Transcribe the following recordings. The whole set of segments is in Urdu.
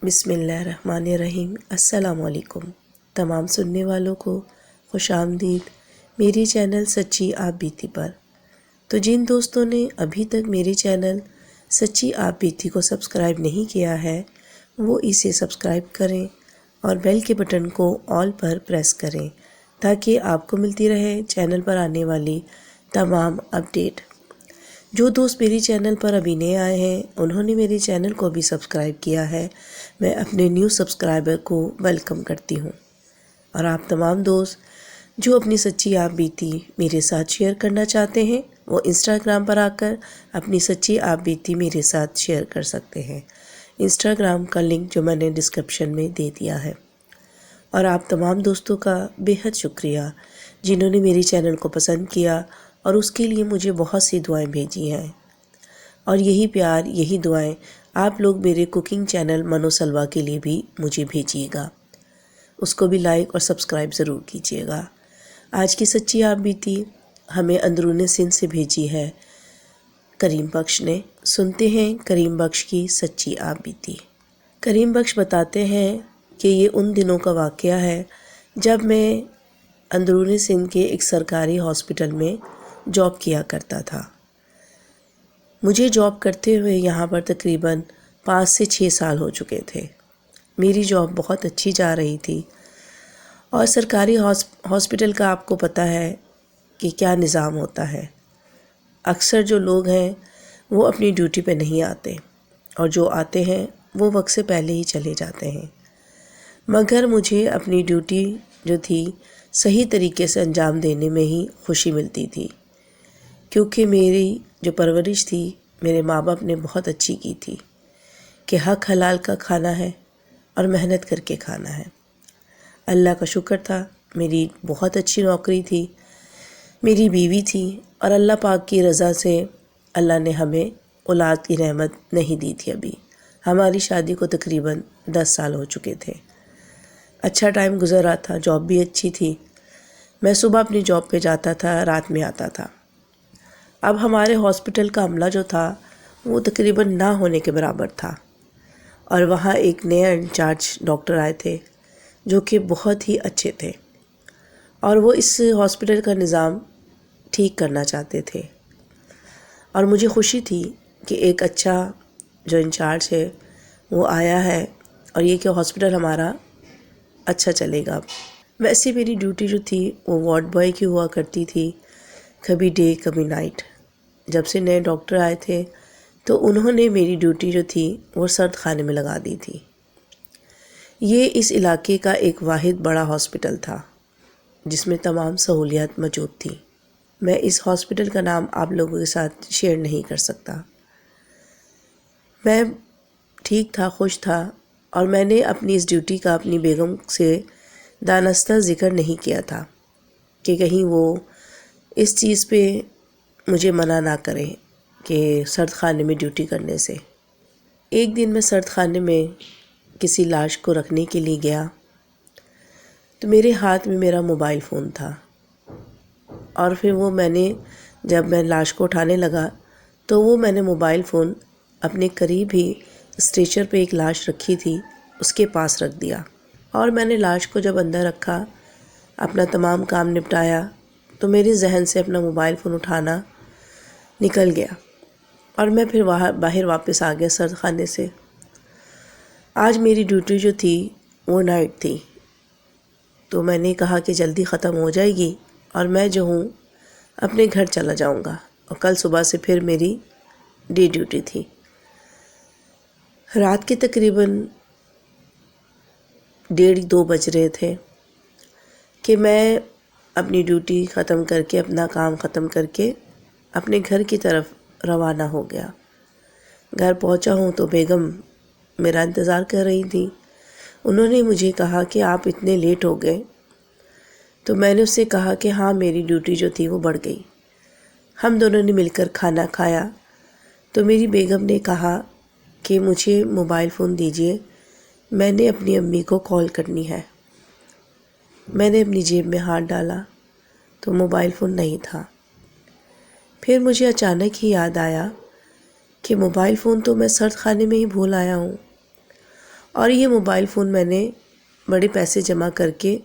بسم اللہ الرحمن الرحیم۔ السلام علیکم تمام سننے والوں کو خوش آمدید میری چینل سچی آپ بیتی پر۔ تو جن دوستوں نے ابھی تک میری چینل سچی آپ بیتی کو سبسکرائب نہیں کیا ہے وہ اسے سبسکرائب کریں اور بیل کے بٹن کو آل پر پریس کریں تاکہ آپ کو ملتی رہے چینل پر آنے والی تمام اپڈیٹ۔ جو دوست میری چینل پر ابھی نئے آئے ہیں انہوں نے میری چینل کو بھی سبسکرائب کیا ہے، میں اپنے نیو سبسکرائبر کو ویلکم کرتی ہوں۔ اور آپ تمام دوست جو اپنی سچی آپ بیتی میرے ساتھ شیئر کرنا چاہتے ہیں وہ انسٹاگرام پر آ کر اپنی سچی آپ بیتی میرے ساتھ شیئر کر سکتے ہیں۔ انسٹاگرام کا لنک جو میں نے ڈسکرپشن میں دے دیا ہے۔ اور آپ تمام دوستوں کا بے حد شکریہ جنہوں نے میری چینل کو پسند کیا اور اس کے لیے مجھے بہت سی دعائیں بھیجی ہیں، اور یہی پیار یہی دعائیں آپ لوگ میرے کوکنگ چینل منو سلوا کے لیے بھی مجھے بھیجیے گا، اس کو بھی لائک اور سبسکرائب ضرور کیجیے گا۔ آج کی سچی آپ بیتی ہمیں اندرون سندھ سے بھیجی ہے کریم بخش نے۔ سنتے ہیں کریم بخش کی سچی آپ بیتی۔ کریم بخش بتاتے ہیں کہ یہ ان دنوں کا واقعہ ہے جب میں اندرون سندھ کے ایک سرکاری ہاسپٹل میں جاب کیا کرتا تھا۔ مجھے جاب کرتے ہوئے یہاں پر تقریباً 5 سے 6 سال ہو چکے تھے۔ میری جاب بہت اچھی جا رہی تھی، اور سرکاری ہاسپٹل کا آپ کو پتہ ہے کہ کیا نظام ہوتا ہے۔ اکثر جو لوگ ہیں وہ اپنی ڈیوٹی پہ نہیں آتے، اور جو آتے ہیں وہ وقت سے پہلے ہی چلے جاتے ہیں۔ مگر مجھے اپنی ڈیوٹی جو تھی صحیح طریقے سے انجام دینے میں ہی خوشی ملتی تھی، کیونکہ میری جو پرورش تھی میرے ماں باپ نے بہت اچھی کی تھی کہ حق حلال کا کھانا ہے اور محنت کر کے کھانا ہے۔ اللہ کا شکر تھا، میری بہت اچھی نوکری تھی، میری بیوی تھی، اور اللہ پاک کی رضا سے اللہ نے ہمیں اولاد کی رحمت نہیں دی تھی۔ ابھی ہماری شادی کو تقریباً 10 سال ہو چکے تھے۔ اچھا ٹائم گزر رہا تھا، جاب بھی اچھی تھی، میں صبح اپنی جاب پہ جاتا تھا، رات میں آتا تھا۔ اب ہمارے ہاسپٹل کا عملہ جو تھا وہ تقریباً نہ ہونے کے برابر تھا، اور وہاں ایک نیا انچارج ڈاکٹر آئے تھے جو کہ بہت ہی اچھے تھے، اور وہ اس ہاسپٹل کا نظام ٹھیک کرنا چاہتے تھے۔ اور مجھے خوشی تھی کہ ایک اچھا جو انچارج ہے وہ آیا ہے، اور یہ کہ ہاسپٹل ہمارا اچھا چلے گا۔ ویسے میری ڈیوٹی جو تھی وہ وارڈ بوائے کی ہوا کرتی تھی، کبھی ڈے کبھی نائٹ۔ جب سے نئے ڈاکٹر آئے تھے تو انہوں نے میری ڈیوٹی جو تھی وہ سرد خانے میں لگا دی تھی۔ یہ اس علاقے کا ایک واحد بڑا ہاسپٹل تھا جس میں تمام سہولیات موجود تھیں۔ میں اس ہاسپٹل کا نام آپ لوگوں کے ساتھ شیئر نہیں کر سکتا۔ میں ٹھیک تھا، خوش تھا، اور میں نے اپنی اس ڈیوٹی کا اپنی بیگم سے دانستہ ذکر نہیں کیا تھا کہ کہیں وہ اس چیز پہ مجھے منع نہ کریں کہ سرد خانے میں ڈیوٹی کرنے سے۔ ایک دن میں سرد خانے میں کسی لاش کو رکھنے کے لیے گیا تو میرے ہاتھ میں میرا موبائل فون تھا، اور پھر وہ جب میں لاش کو اٹھانے لگا تو وہ میں نے موبائل فون اپنے قریب ہی اسٹریچر پہ ایک لاش رکھی تھی اس کے پاس رکھ دیا، اور میں نے لاش کو جب اندر رکھا، اپنا تمام کام نپٹایا، تو میرے ذہن سے اپنا موبائل فون اٹھانا نکل گیا، اور میں پھر باہر واپس آ گیا سرد خانے سے۔ آج میری ڈیوٹی جو تھی وہ نائٹ تھی، تو میں نے کہا کہ جلدی ختم ہو جائے گی اور میں جو ہوں اپنے گھر چلا جاؤں گا، اور کل صبح سے پھر میری ڈے ڈیوٹی تھی۔ رات کے تقریباً 1:30-2 بج رہے تھے کہ میں اپنی ڈیوٹی ختم کر کے، اپنا کام ختم کر کے اپنے گھر کی طرف روانہ ہو گیا۔ گھر پہنچا ہوں تو بیگم میرا انتظار کر رہی تھی۔ انہوں نے مجھے کہا کہ آپ اتنے لیٹ ہو گئے، تو میں نے اس سے کہا کہ ہاں میری ڈیوٹی جو تھی وہ بڑھ گئی۔ ہم دونوں نے مل کر کھانا کھایا تو میری بیگم نے کہا کہ مجھے موبائل فون دیجیے، میں نے اپنی امی کو کال کرنی ہے۔ میں نے اپنی جیب میں ہاتھ ڈالا تو موبائل فون نہیں تھا۔ پھر مجھے اچانک ہی یاد آیا کہ موبائل فون تو میں سرد خانے میں ہی بھول آیا ہوں، اور یہ موبائل فون میں نے بڑے پیسے جمع کر کے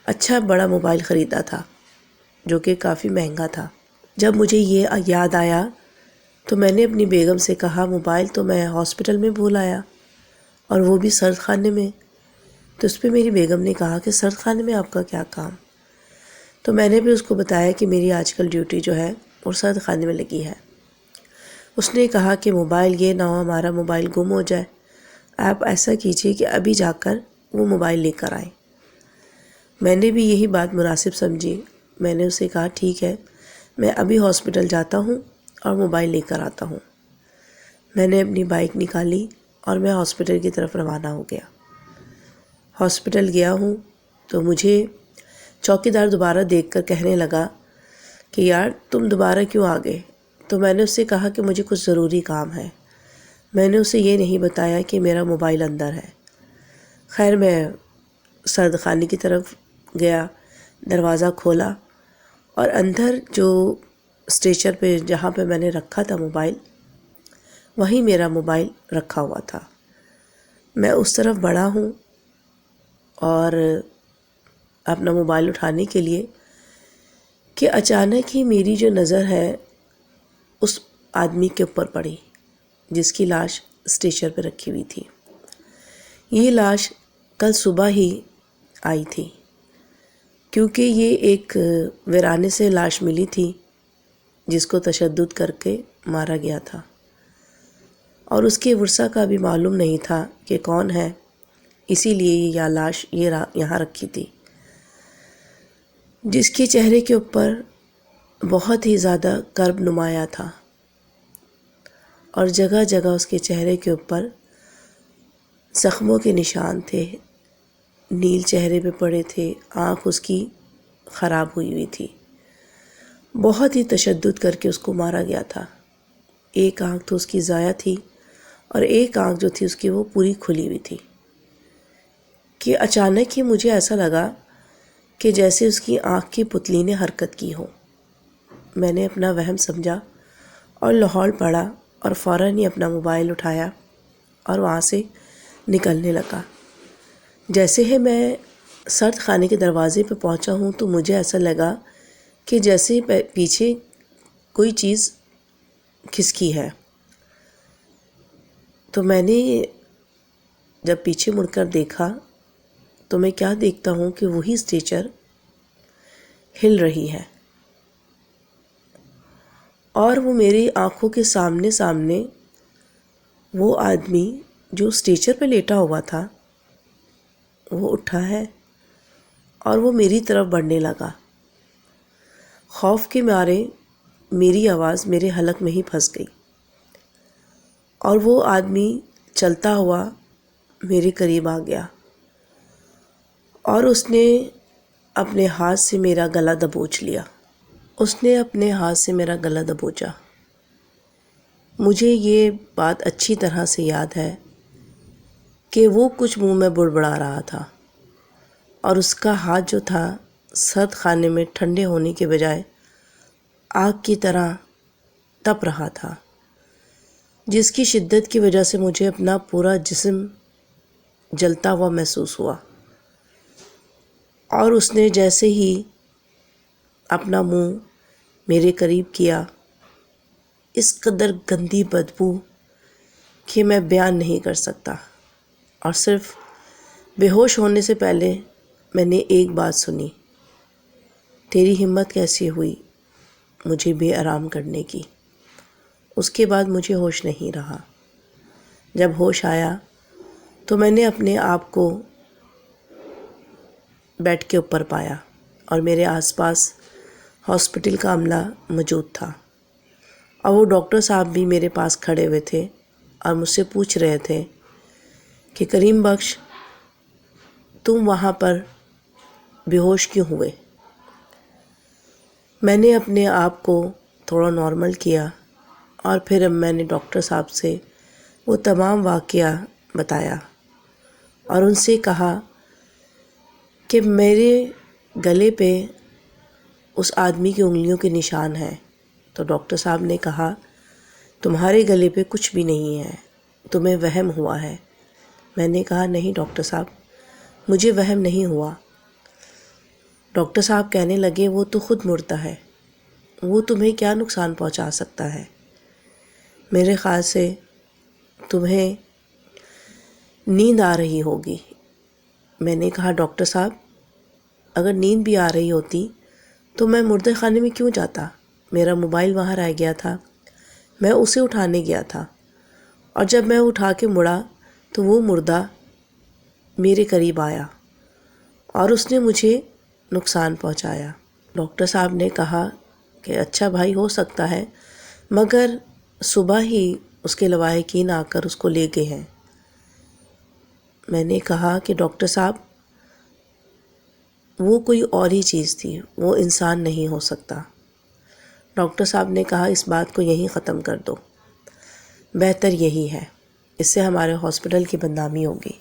اچھا بڑا موبائل خریدا تھا جو کہ کافی مہنگا تھا۔ جب مجھے یہ یاد آیا تو میں نے اپنی بیگم سے کہا موبائل تو میں ہاسپٹل میں بھول آیا اور وہ بھی سرد خانے میں۔ تو اس پہ میری بیگم نے کہا کہ سرد خانے میں آپ کا کیا کام؟ تو میں نے بھی اس کو بتایا کہ میری آج کل ڈیوٹی جو ہے وہ سرد خانے میں لگی ہے۔ اس نے کہا کہ موبائل یہ نہ ہو ہمارا موبائل گم ہو جائے، آپ ایسا کیجئے کہ ابھی جا کر وہ موبائل لے کر آئیں۔ میں نے بھی یہی بات مناسب سمجھی۔ میں نے اسے کہا ٹھیک ہے، میں ابھی ہاسپٹل جاتا ہوں اور موبائل لے کر آتا ہوں۔ میں نے اپنی بائک نکالی اور میں ہاسپٹل کی طرف روانہ ہو گیا۔ ہاسپٹل گیا ہوں تو مجھے چوکیدار دوبارہ دیکھ کر کہنے لگا کہ یار تم دوبارہ کیوں آ گئے؟ تو میں نے اس سے کہا کہ مجھے کچھ ضروری کام ہے۔ میں نے اسے یہ نہیں بتایا کہ میرا موبائل اندر ہے۔ خیر میں سرد خانے کی طرف گیا، دروازہ کھولا اور اندر جو اسٹریچر پہ جہاں پہ میں نے رکھا تھا موبائل، وہیں میرا موبائل رکھا ہوا تھا۔ میں اس طرف بڑھا ہوں اور اپنا موبائل اٹھانے کے لیے کہ اچانک ہی میری جو نظر ہے اس آدمی کے اوپر پڑی جس کی لاش اسٹریچر پہ رکھی ہوئی تھی۔ یہ لاش کل صبح ہی آئی تھی کیونکہ یہ ایک ویرانے سے لاش ملی تھی جس کو تشدد کر کے مارا گیا تھا، اور اس کے ورثہ کا بھی معلوم نہیں تھا کہ کون ہے، اسی لیے یہ لاش یہاں رکھی تھی، جس کے چہرے کے اوپر بہت ہی زیادہ کرب نمایاں تھا اور جگہ جگہ اس کے چہرے کے اوپر زخموں کے نشان تھے، نیل چہرے پہ پڑے تھے، آنکھ اس کی خراب ہوئی ہوئی تھی، بہت ہی تشدد کر کے اس کو مارا گیا تھا۔ ایک آنکھ تو اس کی ضائع تھی اور ایک آنکھ جو تھی اس کی وہ پوری کھلی ہوئی تھی کہ اچانک ہی مجھے ایسا لگا کہ جیسے اس کی آنکھ کی پتلی نے حرکت کی ہو۔ میں نے اپنا وہم سمجھا اور لاہور پڑا اور فوراً ہی اپنا موبائل اٹھایا اور وہاں سے نکلنے لگا۔ جیسے ہی میں سرد خانے کے دروازے پہ پہنچا ہوں تو مجھے ایسا لگا کہ جیسے پیچھے کوئی چیز کھسکی ہے۔ تو میں نے جب پیچھے مڑ کر دیکھا تو میں کیا دیکھتا ہوں کہ وہی اسٹریچر ہل رہی ہے اور وہ میری آنکھوں کے سامنے سامنے وہ آدمی جو اسٹریچر پہ لیٹا ہوا تھا وہ اٹھا ہے اور وہ میری طرف بڑھنے لگا۔ خوف کے مارے میری آواز میرے حلق میں ہی پھنس گئی اور وہ آدمی چلتا ہوا میرے قریب آ گیا اور اس نے اپنے ہاتھ سے میرا گلا دبوچ لیا۔ اس نے اپنے ہاتھ سے میرا گلا دبوچا۔ مجھے یہ بات اچھی طرح سے یاد ہے کہ وہ کچھ منہ میں بڑبڑا رہا تھا اور اس کا ہاتھ جو تھا سرد خانے میں ٹھنڈے ہونے کے بجائے آگ کی طرح تپ رہا تھا، جس کی شدت کی وجہ سے مجھے اپنا پورا جسم جلتا ہوا محسوس ہوا۔ اور اس نے جیسے ہی اپنا منہ میرے قریب کیا، اس قدر گندی بدبو کہ میں بیان نہیں کر سکتا، اور صرف بے ہوش ہونے سے پہلے میں نے ایک بات سنی، تیری ہمت کیسی ہوئی مجھے بے آرام کرنے کی؟ اس کے بعد مجھے ہوش نہیں رہا۔ جب ہوش آیا تو میں نے اپنے آپ کو بیڈ کے اوپر پایا اور میرے آس پاس ہاسپٹل کا عملہ موجود تھا اور وہ ڈاکٹر صاحب بھی میرے پاس کھڑے ہوئے تھے اور مجھ سے پوچھ رہے تھے کہ کریم بخش تم وہاں پر بے ہوش کیوں ہوئے؟ میں نے اپنے آپ کو تھوڑا نارمل کیا اور پھر میں نے ڈاکٹر صاحب سے وہ تمام واقعہ بتایا اور ان سے کہا کہ میرے گلے پہ اس آدمی کی انگلیوں کے نشان ہیں۔ تو ڈاکٹر صاحب نے کہا تمہارے گلے پہ کچھ بھی نہیں ہے، تمہیں وہم ہوا ہے۔ میں نے کہا نہیں ڈاکٹر صاحب، مجھے وہم نہیں ہوا۔ ڈاکٹر صاحب کہنے لگے وہ تو خود مردہ ہے، وہ تمہیں کیا نقصان پہنچا سکتا ہے، میرے خیال سے تمہیں نیند آ رہی ہوگی۔ میں نے کہا ڈاکٹر صاحب اگر نیند بھی آ رہی ہوتی تو میں مردے خانے میں کیوں جاتا؟ میرا موبائل وہاں رہ گیا تھا، میں اسے اٹھانے گیا تھا، اور جب میں اٹھا کے مڑا تو وہ مردہ میرے قریب آیا اور اس نے مجھے نقصان پہنچایا۔ ڈاکٹر صاحب نے کہا کہ اچھا بھائی ہو سکتا ہے، مگر صبح ہی اس کے لواحقین آ کر اس کو لے گئے ہیں۔ میں نے کہا کہ ڈاکٹر صاحب وہ کوئی اور ہی چیز تھی، وہ انسان نہیں ہو سکتا۔ ڈاکٹر صاحب نے کہا اس بات کو یہیں ختم کر دو، بہتر یہی ہے، اس سے ہمارے ہاسپٹل کی بدنامی ہوگی۔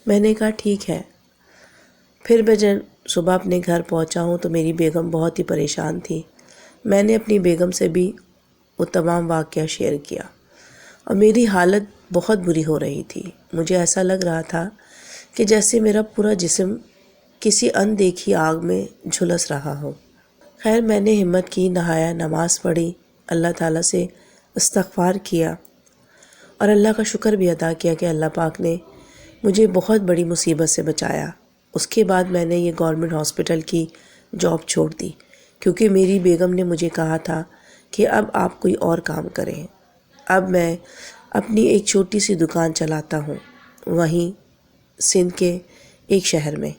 میں نے کہا ٹھیک ہے۔ پھر میں جب صبح اپنے گھر پہنچا ہوں تو میری بیگم بہت ہی پریشان تھی۔ میں نے اپنی بیگم سے بھی وہ تمام واقعہ شیئر کیا اور میری حالت بہت بری ہو رہی تھی۔ مجھے ایسا لگ رہا تھا کہ جیسے میرا پورا جسم کسی اندیکھی آگ میں جھلس رہا ہو۔ خیر میں نے ہمت کی، نہایا، نماز پڑھی، اللہ تعالیٰ سے استغفار کیا اور اللہ کا شکر بھی ادا کیا کہ اللہ پاک نے مجھے بہت بڑی مصیبت سے بچایا۔ اس کے بعد میں نے یہ گورنمنٹ ہاسپٹل کی جاب چھوڑ دی، کیونکہ میری بیگم نے مجھے کہا تھا کہ اب آپ کوئی اور کام کریں۔ اب میں اپنی ایک چھوٹی سی دکان چلاتا ہوں، وہیں سندھ کے ایک شہر میں۔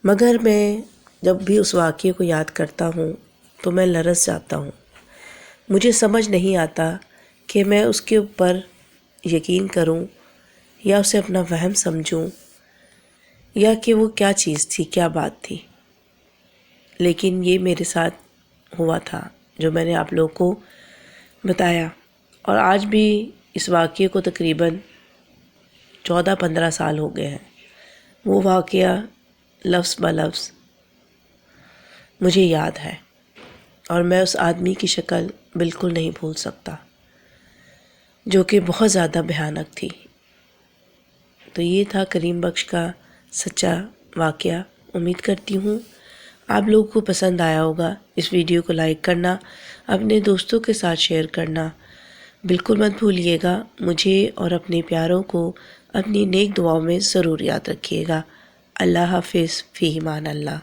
مگر میں جب بھی اس واقعے کو یاد کرتا ہوں تو میں لرز جاتا ہوں۔ مجھے سمجھ نہیں آتا کہ میں اس کے اوپر یقین کروں یا اسے اپنا وہم سمجھوں، یا کہ وہ کیا چیز تھی، کیا بات تھی۔ لیکن یہ میرے ساتھ ہوا تھا جو میں نے آپ لوگوں کو بتایا، اور آج بھی اس واقعے کو تقریباً 14-15 سال ہو گئے ہیں۔ وہ واقعہ لفظ بہ لفظ مجھے یاد ہے اور میں اس آدمی کی شکل بالکل نہیں بھول سکتا، جو کہ بہت زیادہ بھیانک تھی۔ تو یہ تھا کریم بخش کا سچا واقعہ۔ امید کرتی ہوں آپ لوگوں کو پسند آیا ہوگا۔ اس ویڈیو کو لائک کرنا، اپنے دوستوں کے ساتھ شیئر کرنا بالکل مت بھولیے گا۔ مجھے اور اپنے پیاروں کو اپنی نیک دعاؤں میں ضرور یاد رکھیے گا۔ اللہ حافظ، فی امان اللہ۔